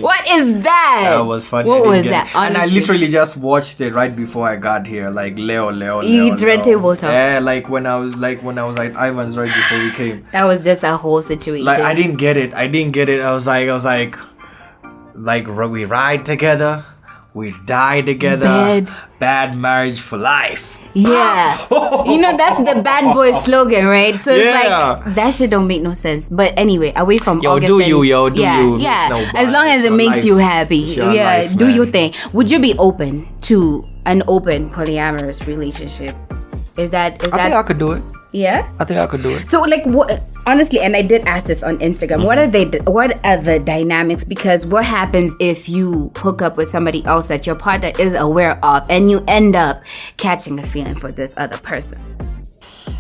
What is that? That was funny. What was that? Honestly. And I literally just watched it right before I got here. Like, Leo. Red Table Talk. Yeah, like when I was at Ivan's right before we came. That was just a whole situation. Like, I didn't get it. I was like, we ride together, we die together. Bad Marriage for Life. Yeah. That's the bad boy slogan, right? So it's like, that shit don't make no sense. But anyway, away from August. Do you. Yeah. No, as long as it makes you happy. Nice, do your thing. Would you be open to an open polyamorous relationship? I think I could do it. Yeah? I think I could do it. So, like, what, honestly, and I did ask this on Instagram, what are the dynamics? Because what happens if you hook up with somebody else that your partner is aware of and you end up catching a feeling for this other person?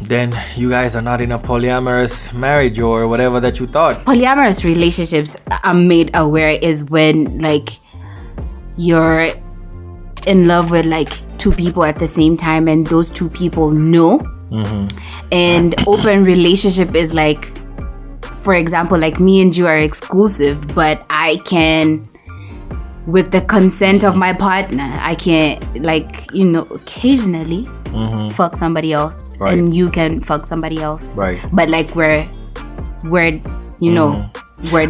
Then you guys are not in a polyamorous marriage or whatever that you thought. Polyamorous relationships, I'm made aware, is when, like, you're in love with, like, two people at the same time and those two people know. And open relationship is like, for example, like me and you are exclusive, but I can, with the consent of my partner, I can, like, occasionally fuck somebody else, and you can fuck somebody else, right? But like we're we're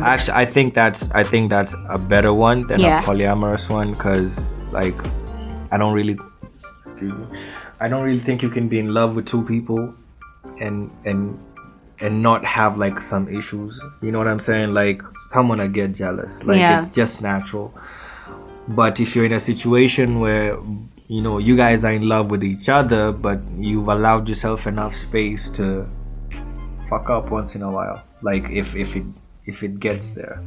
actually, I think that's a better one than a polyamorous one, because like I don't really think you can be in love with two people and not have like some issues. You know what I'm saying? Like, someone will get jealous. Like, it's just natural. But if you're in a situation where you guys are in love with each other, but you've allowed yourself enough space to fuck up once in a while, like if it gets there,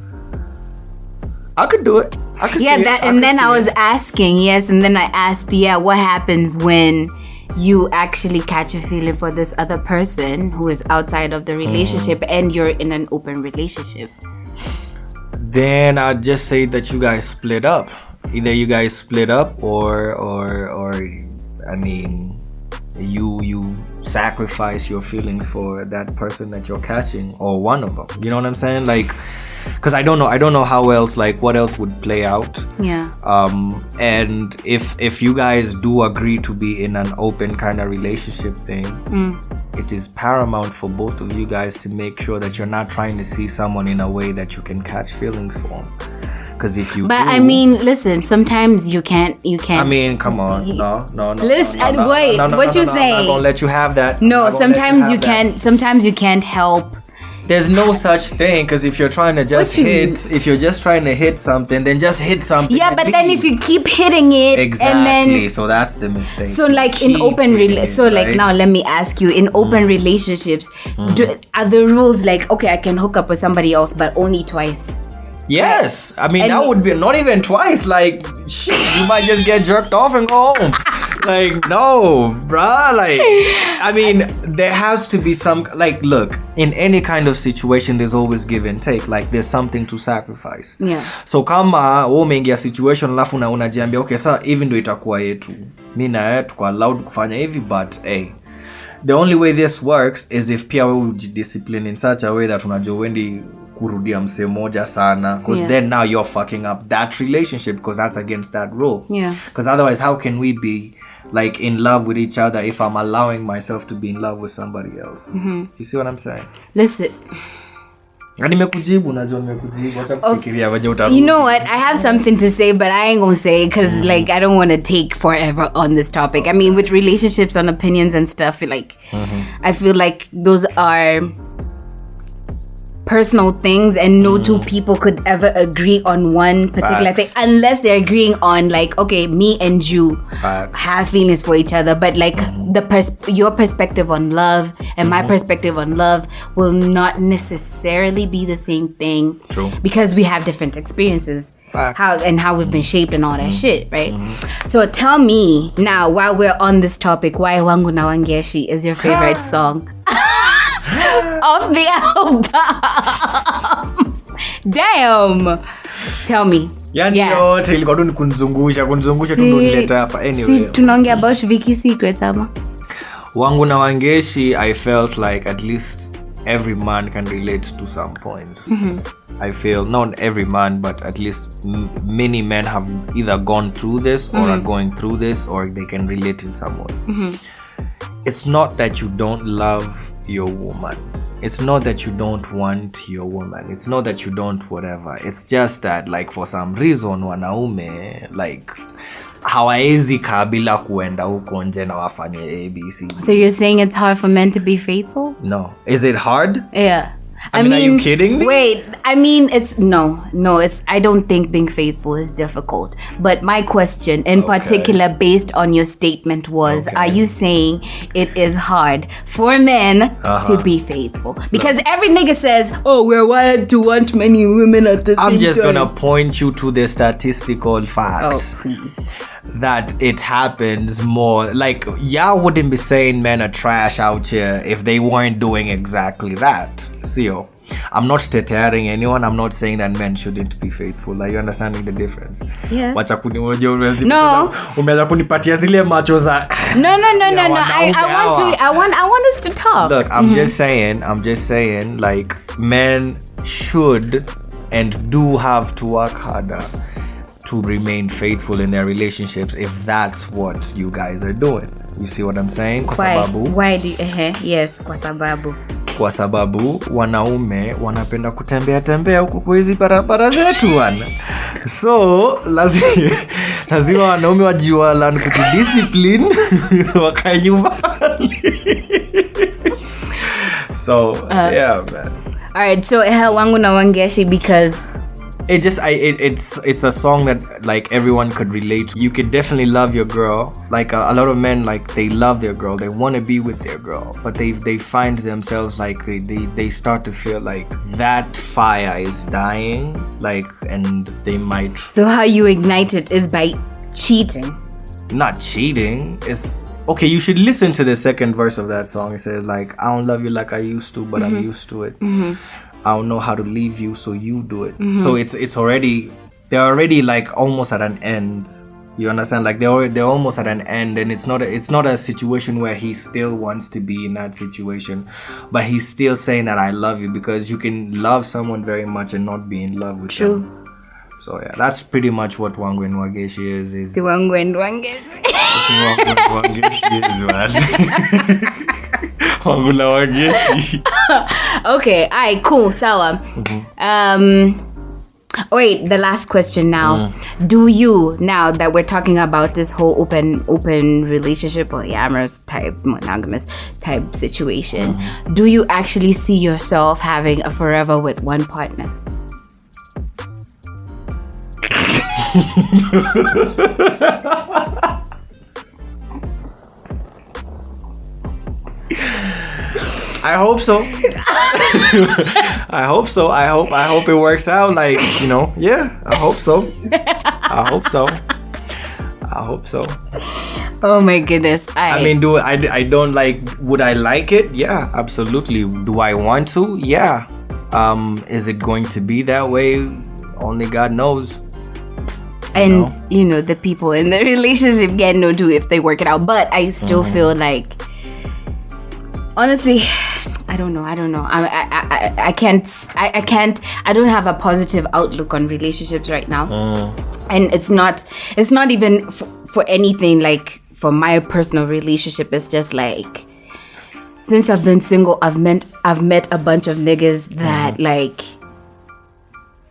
I could do it. I was asking, and then I asked, what happens when you actually catch a feeling for this other person who is outside of the relationship and you're in an open relationship? Then I'd just say that you guys split up. Either you guys split up or I mean, you sacrifice your feelings for that person that you're catching, or one of them. You know what I'm saying? Like, because I don't know how else, like, what else would play out. Yeah. And if you guys do agree to be in an open kind of relationship thing, it is paramount for both of you guys to make sure that you're not trying to see someone in a way that you can catch feelings for. Because if you but do, I mean, listen, sometimes you can't. I mean, come on. No. Listen, wait, what you saying? I'm not gonna let you have that. No, sometimes you can't. Sometimes you can't help. There's no such thing, because if you're trying to just if you're just trying to hit something, then just hit something. Yeah, but then if you keep hitting it, exactly, and then so that's the mistake. So like in open like now let me ask you, in open relationships, are the rules like, okay, I can hook up with somebody else, but only twice? Yes, I mean, that would be not even twice. Like, you might just get jerked off and go home. Like, no, bruh. Like, I mean, there has to be some, like, look, in any kind of situation, there's always give and take. Like, there's something to sacrifice. Yeah. So kama umeingia situation alafu na unajiambia, okay, sasa hivi ndio itakuwa yetu, mimi na wewe tuko allowed kufanya hivi, but hey, the only way this works is if pia wewe ujidiscipline in such a way that unajua wendi kurudia mse moja sana, because then now you're fucking up that relationship, because that's against that rule. Yeah. Because otherwise, how can we be like in love with each other if I'm allowing myself to be in love with somebody else? You see what I'm saying? Listen. You know what? I have something to say, but I ain't gonna say, because like I don't want to take forever on this topic. I mean, with relationships and opinions and stuff, like I feel like those are personal things, and no two people could ever agree on one particular thing unless they're agreeing on, like, okay, me and you have feelings for each other, but like your perspective on love and my perspective on love will not necessarily be the same thing. True. Because we have different experiences, how we've been shaped and all that shit, right? So tell me now, while we're on this topic, why Wangu na Wangeshi is your favorite song of the album? Damn. Tell me. Yani yote ilikuwa tu kunizungusha tunileta hapa. Anyway, si tunaongea about Vikky Secrets ama? Wangu na Wangeshi, I felt like at least every man can relate to some point. I feel not every man, but at least many men have either gone through this or are going through this, or they can relate in some way. It's not that you don't love your woman. It's not that you don't want your woman. It's not that you don't whatever. It's just that, like, for some reason wanaume like hawaezi kabila kuenda huko nje na wafanye ABC. So you're saying it's hard for men to be faithful? No. Is it hard? Yeah. I mean, are you kidding me? Wait, I mean, it's I don't think being faithful is difficult. But my question in particular, based on your statement, was, are you saying it is hard for men to be faithful? Because every nigga says, oh, we're wired to want many women at the same time. I'm just gonna point you to the statistical fact. Oh, please. That it happens more. Like, y'all wouldn't be saying men are trash out here if they weren't doing exactly that. See, I'm not tearing anyone. I'm not saying that men shouldn't be faithful. Are you understanding the difference? Yeah. No. I want us to talk. Look, I'm just saying, like, men should and do have to work harder to remain faithful in their relationships if that's what you guys are doing. You see what I'm saying? Why do you, yes, kwa sababu wanaume wanapenda kutembea huku kwa hizi barabara zetu wana. So lazima wanaume wajiwala kujidiscipline wakae nyumbani. So yeah, man. All right, so Wangu na Wangeshi, because it's a song that, like, everyone could relate to. You could definitely love your girl. Like a lot of men, like, they love their girl, they want to be with their girl, but they find themselves like they start to feel like that fire is dying, like, and they might. So how you ignite it is by cheating? Not cheating. It's okay, you should listen to the second verse of that song. It says like, I don't love you like I used to, but I'm used to it. I don't know how to leave you, so you do it. So it's already, they're already like almost at an end. You understand? Like they're almost at an end, and it's not a situation where he still wants to be in that situation, but he's still saying that I love you, because you can love someone very much and not be in love with them. So yeah, that's pretty much what Wangwe Nwageshi is. The Wangwe Nwageshi. Okay, alright, cool, sawa. Wait, the last question now. Do you, now that we're talking about this whole open relationship, polyamorous type, monogamous type situation, do you actually see yourself having a forever with one partner? I hope so. I hope so. I hope it works out. Like, you know, yeah. I hope so. I hope so. Oh my goodness. I mean, I don't like. Would I like it? Yeah, absolutely. Do I want to? Yeah. Is it going to be that way? Only God knows. And you know, the people in the relationship get no do if they work it out. But I still feel like, honestly, I don't know. I can't. I don't have a positive outlook on relationships right now. And it's not even for anything, like for my personal relationship. It's just like, since I've been single, I've met a bunch of niggas that like,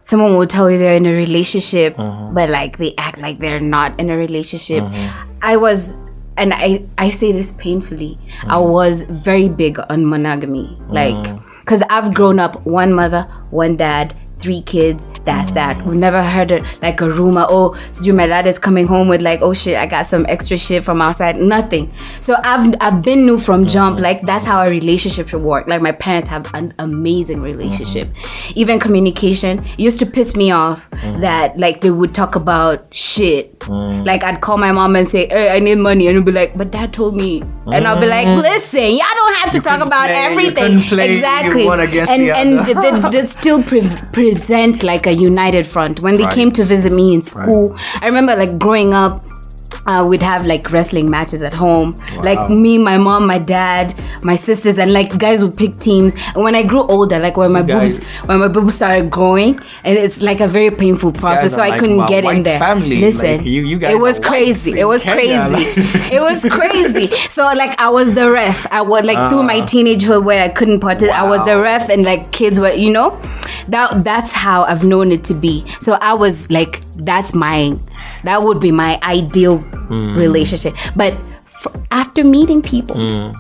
someone will tell you they're in a relationship, but like they act like they're not in a relationship. I was, and I say this painfully, I was very big on monogamy, like, because I've grown up one mother, one dad, 3 kids, that's that. We never heard like a rumor, oh, my dad is coming home with like, oh shit, I got some extra shit from outside. Nothing. So I've been new from jump. Like, that's how a relationship should work. Like, my parents have an amazing relationship. Even communication, it used to piss me off that like they would talk about shit. Like, I'd call my mom and say, hey, I need money, and it'd be like, but dad told me. And I'll be like, listen, y'all don't have to talk about everything. Exactly. And they still present like a united front. When they came to visit me in school, I remember like growing up, we'd have like wrestling matches at home. Like me, my mom, my dad, my sisters, and like guys would pick teams. And when I grew older, like when my boobs started growing, and it's like a very painful process, so I couldn't get in there. Family. Listen, like, you guys it was crazy. It was crazy. It was crazy. So like I was the ref. I was like through my teenagehood where I couldn't participate. I was the ref, and like kids were, you know, that's how I've known it to be. So I was like, that would be my ideal relationship. But after meeting people,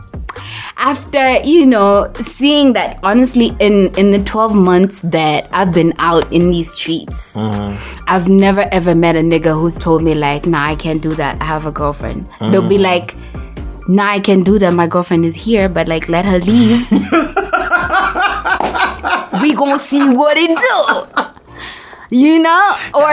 after, you know, seeing that, honestly, in the 12 months that I've been out in these streets, I've never ever met a nigga who's told me like, nah, I can't do that, I have a girlfriend. They'll be like, nah, I can do that, my girlfriend is here, but like, let her leave. We gonna see what it do. You know, or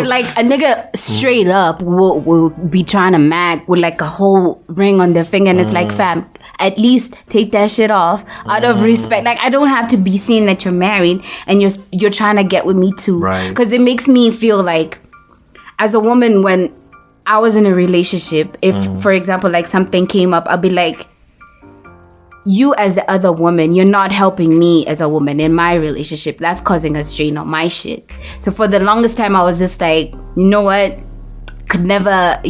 like a nigga straight up will be trying to mag with like a whole ring on their finger, and it's like, fam, at least take that shit off out of respect. Like, I don't have to be seen that you're married and you're trying to get with me too, because it makes me feel like, as a woman, when I was in a relationship, if for example like something came up, I'll be like, you as the other woman, you're not helping me as a woman in my relationship. That's causing a strain on my shit. So for the longest time, I was just like, you know what? Could never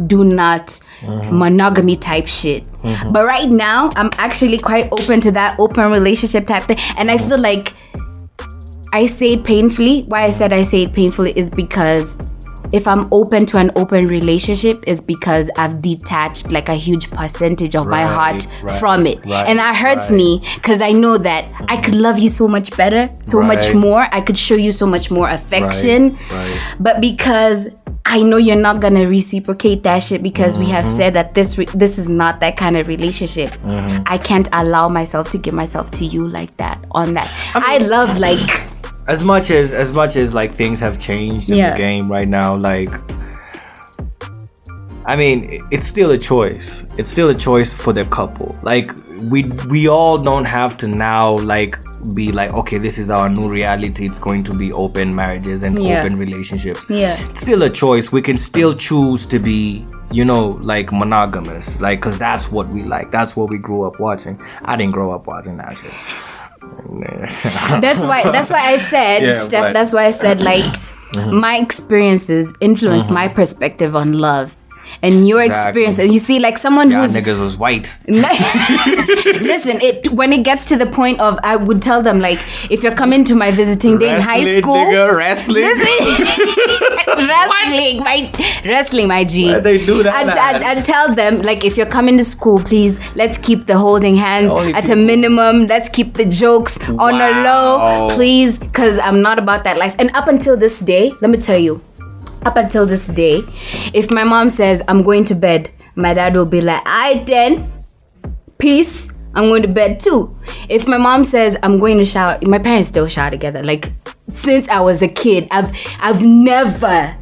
do not monogamy type shit. But right now, I'm actually quite open to that open relationship type thing. And I feel like I say it painfully. Why I said I say it painfully is because if I'm open to an open relationship, is because I've detached like a huge percentage of my heart from it. And that hurts me, because I know that I could love you so much better, so much more. I could show you so much more affection. But because I know you're not going to reciprocate that shit, because we have said that this is not that kind of relationship. I can't allow myself to give myself to you like that, on that. I love like... As much as like things have changed in the game right now, like I mean, it's still a choice. It's still a choice for the couple. Like, we all don't have to now, like, be like, okay, this is our new reality. It's going to be open marriages and open relationships. Yeah. It's still a choice. We can still choose to be, you know, like, monogamous. Like, because that's what we like. That's what we grew up watching. I didn't grow up watching that shit. That's why I said, Steph, that's why I said, like, my experiences influence my perspective on love. And your experience, you see, like someone who's niggas was white. Listen, when it gets to the point of, I would tell them, like, if you're coming to my visiting day in high school, nigga, wrestling, wrestling, my G. Why they do that? I'd tell them, like, if you're coming to school, please, let's keep the holding hands at a minimum. Let's keep the jokes on a low, please, because I'm not about that life. And up until this day, let me tell you. Up until this day, if my mom says I'm going to bed, my dad will be like, "Alright then, peace, I'm going to bed too." If my mom says I'm going to shower, my parents still shower together. Like, since I was a kid, I've never.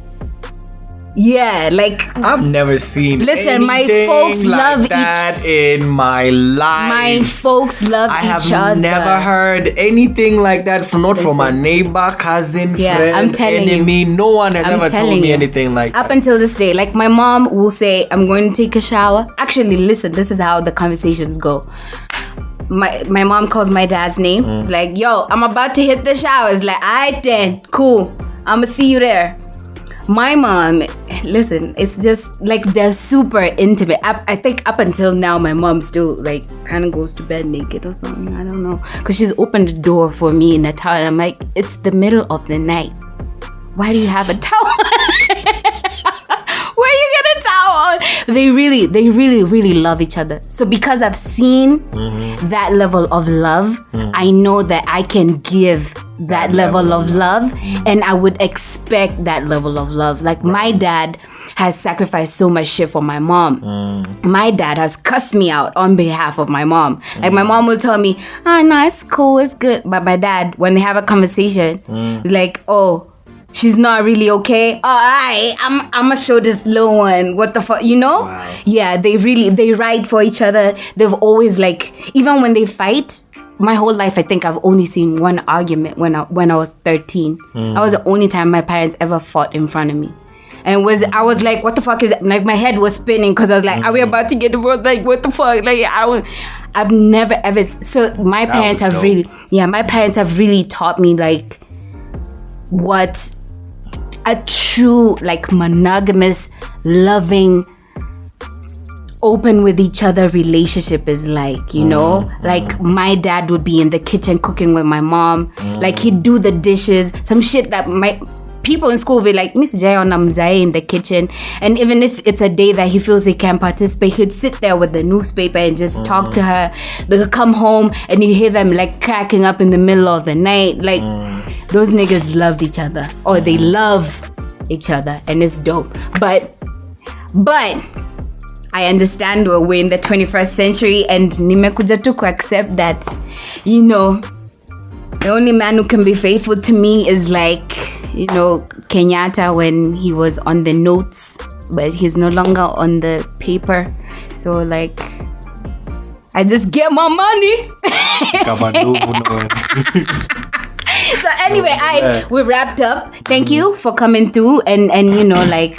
Yeah, like, I've never seen. Listen, my folks like love that in my life. My folks love each other. I have never heard anything like that from my neighbor, cousin, friend, I'm telling enemy. You. No one has ever told me anything like that. Up until this day, like, my mom will say, "I'm going to take a shower." Actually, listen, this is how the conversations go. My mom calls my dad's name. It's like, "Yo, I'm about to hit the shower." It's like, "Alright then, cool. I'ma see you there." My mom, listen, it's just like they're super intimate. I think up until now, my mom still like kind of goes to bed naked or something. I don't know, because she's opened the door for me in a towel. I'm like, it's the middle of the night. Why do you have a towel? Where you get a towel? They really love each other. So because I've seen that level of love, I know that I can give that level of love, and I would expect that level of love. Like, my dad has sacrificed so much shit for my mom. My dad has cussed me out on behalf of my mom. Like, my mom will tell me, "Oh, no, it's cool, it's good." But my dad, when they have a conversation, he's like, "Oh, she's not really okay. I'm gonna show this little one what the fuck, you know?" Wow. Yeah, they ride for each other. They've always, like, even when they fight, my whole life, I think I've only seen one argument when I was 13. That was the only time my parents ever fought in front of me. And I was like, what the fuck is it? Like, my head was spinning because I was like, are we about to get divorced? Like, what the fuck? Like, I've never ever. So my parents have really taught me, like, what a true, like, monogamous, loving, open with each other relationship is like, you know? Like, my dad would be in the kitchen cooking with my mom. Like, he'd do the dishes, some shit that my people in school would be like, "Miss Jay on Namzai in the kitchen." And even if it's a day that he feels he can't participate, he'd sit there with the newspaper and just talk to her. They'll come home and you hear them, like, cracking up in the middle of the night. Like, those niggas loved each other, or they love each other, and it's dope. But I understand we're in the 21st century, and nimekuja tu ku accept that, you know, the only man who can be faithful to me is, like, you know, Kenyatta when he was on the notes, but he's no longer on the paper. So, like, I just get my money. So anyway, we wrapped up. Thank you for coming through and you know, like,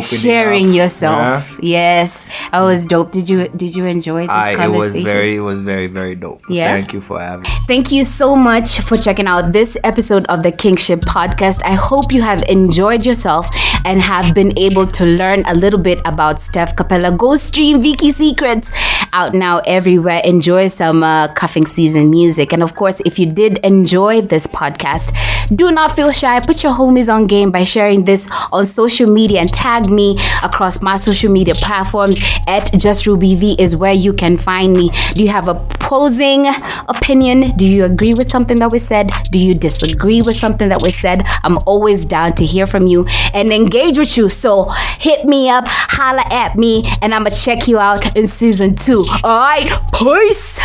sharing yourself. Yes, that was dope. Did you enjoy this conversation? It was very, very dope. Yeah. Thank you for having me. Thank you so much for checking out this episode of the Kingship Podcast. I hope you have enjoyed yourself and have been able to learn a little bit about Steph Kapela. Go stream Vikky Secrets, out now everywhere. Enjoy some cuffing season music. And of course, if you did enjoy this podcast, do not feel shy. Put your homies on game by sharing this on social media and tag me across my social media platforms. At JustRubyV is where you can find me. Do you have a opposing opinion? Do you agree with something that we said? Do you disagree with something that we said? I'm always down to hear from you and engage with you. So hit me up, holla at me, and I'ma check you out in season 2. All right, peace.